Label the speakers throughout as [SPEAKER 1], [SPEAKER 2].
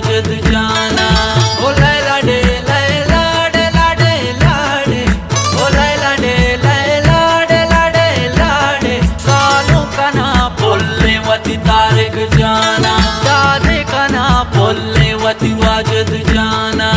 [SPEAKER 1] वाजद जाना। ओ Laila day Laila day लाडे लाडे, ओ Laila day Laila day लाडे लाडे, सालों का ना बोलने वती तारिक जाना, दादे का ना बोलने वती वाजद जाना।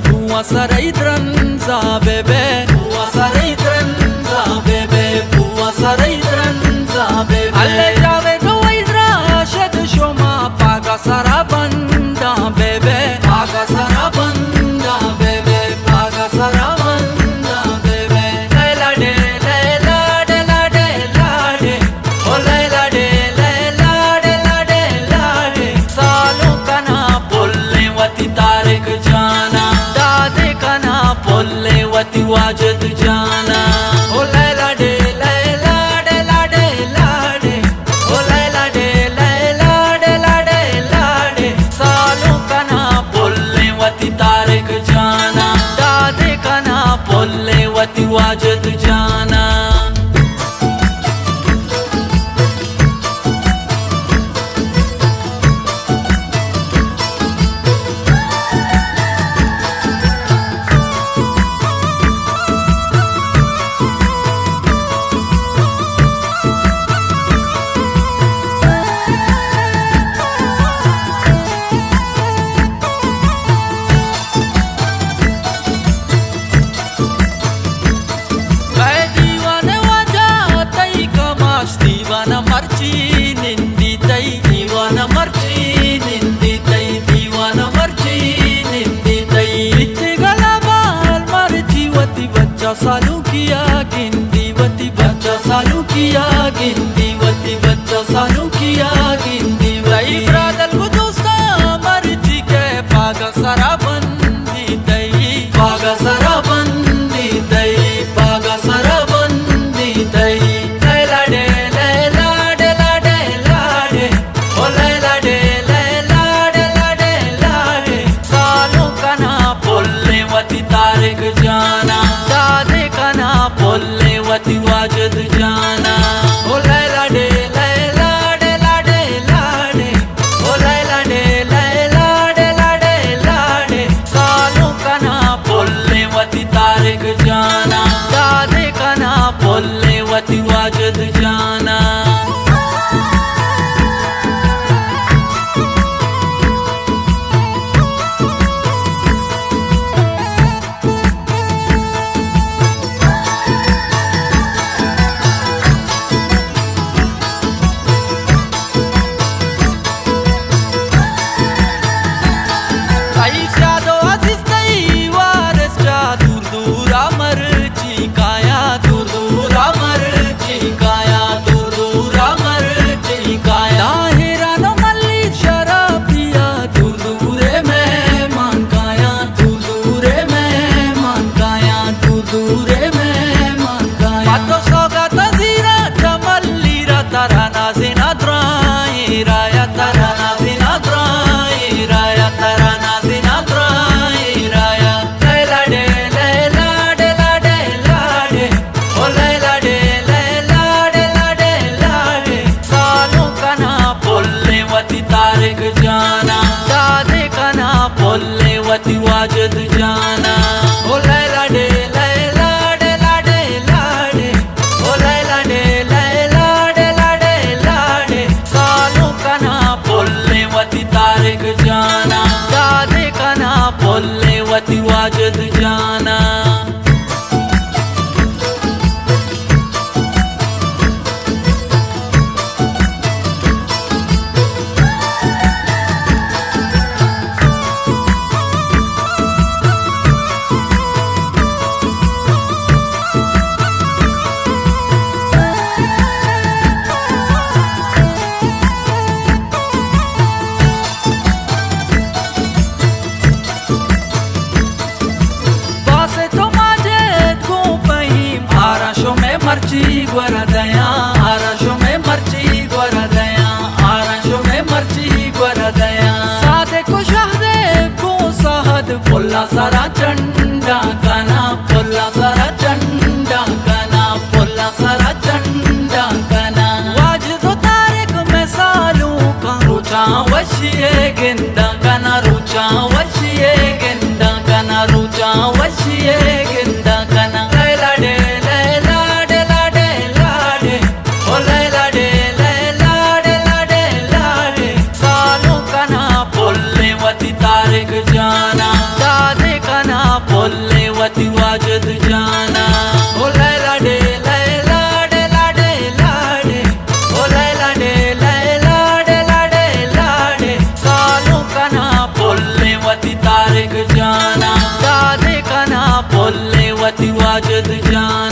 [SPEAKER 1] Buwa sarai tranza bebe, buwa sarai tranza bebe, buwa sarai tranza bebe. Alle jave do idra shed shoma paga sara banda bebe, paga sara banda bebe, paga sara banda bebe. Laila de laila de la de la de, oh laila de laila de la de la de. Saalon ka na bolle wati tarik jana, बोलने वती वाजद जाना। ओ Laila day Laila day लाडे लाडे, ओ Laila day Laila day लाडे लाडे, सालों का ना बोलने वती तारिक जाना, दादे का ना बोलने वती वाजद जाना। दीवाना मर्ची निंदी तई, दीवाना मर्ची निंदी तई, दीवाना मर्ची निंदी तई। इतने गला बाल मर्ची वती बच्चा सालू किया गिंदी वती, बच्चा सालू किया गिंदी वती, बच्चा सालू किया गिंदी वती। ब्रादल को दोस्ता मर्ची के पागा सरा बंदी तई, पागा सरा बंदी तई, पागा सरा बंदी तई। लैला डे तारिक जाना, दादे का ना बोलने वती वाजद जाना। ओ लैला डे लैला डे लाडे लाडे, ओ लैला डे लैला डे लाडे लाडे, सालों का ना बोलने वती तारिक जाना, दादे का ना बोलने वती वाजद जाना। तारिक जाना, दादे का ना बोलने वती वाजद जाना। ओ लैला डे लैला डे लाडे लाडे, ओ लैला डे लैला डे लाडे लाडे, सालों का ना बोलने वती तारिक जाना, दादे का ना बोलने वती वाजद जाना। मर्ची गोरा दया आराशों में मर्ची गोरा दया आराशों में मर्ची गोरा दया सादे को शाहदे को साहद पुल्ला सारा चंडा गाना पुल्ला सारा चंडा गाना पुल्ला सारा चंडा गाना वाजिद तारिक में सालू का रुचा वशिए गिंदा गाना रुचा वशिए गिंदा गाना रुचा वशिए गिंदा गाना जाना दादे का ना बोलने वती वाजद जाना ओ लैला डे लैला डे लाडे लाडे ओ लैला डे लैला डे लाडे लाडे सालों का ना बोलने वती तारिक जाना दादे का ना बोलने वती वाजद जाना।